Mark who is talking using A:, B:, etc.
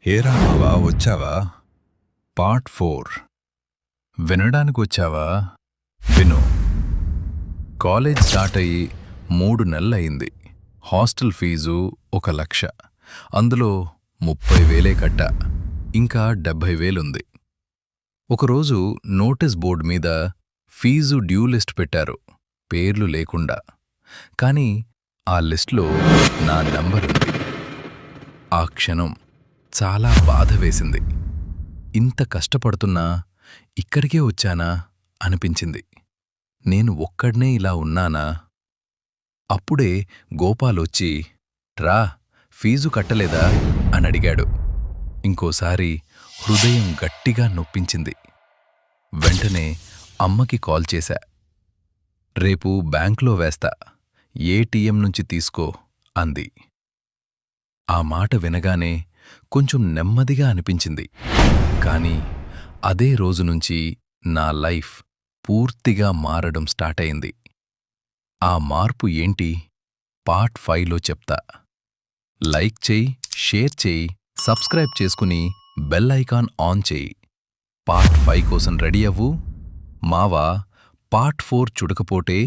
A: Hera మావా వచ్చావా? Part 4 వినడానికి వచ్చావా? విను. కాలేజ్ స్టార్ట్ అయ్యి 3 నెలలయింది. Hostel fee 1,00,000. అందులో 30,000 కట్టా. ఇంకా 70,000 ఉంది. ఒకరోజు నోటీస్ బోర్డు మీద ఫీజు డ్యూ లిస్ట్ పెట్టారు, పేర్లు లేకుండా. కాని ఆ లిస్ట్లో నా నంబరుంది. ఆ క్షణం చాలా బాధ వేసింది. ఇంత కష్టపడుతున్నా ఇక్కడికే వచ్చానా అనిపించింది. నేను ఒక్కడ్నే ఇలా ఉన్నానా? అప్పుడే గోపాలొచ్చి, రా, ఫీజు కట్టలేదా అనడిగాడు. ఇంకోసారి హృదయం గట్టిగా నొప్పించింది. వెంటనే అమ్మకి కాల్ చేశా. రేపు బ్యాంక్లో వేస్తా, ఏటీఎం నుంచి తీసుకో అంది. ఆ మాట వినగానే కొంచెం నెమ్మదిగా అనిపించింది. కాని అదే రోజునుంచి నా లైఫ్ పూర్తిగా మారడం స్టార్ట్ అయింది. ఆ మార్పు ఏంటి? పార్ట్ 5లో చెప్తా. లైక్ చెయ్యి, షేర్ చెయ్యి, సబ్స్క్రైబ్ చేసుకుని బెల్ ఐకాన్ ఆన్ చెయ్యి. పార్ట్ 5 కోసం రెడీ అవ్వు. మావా పార్ట్ 4 చుడకపోతే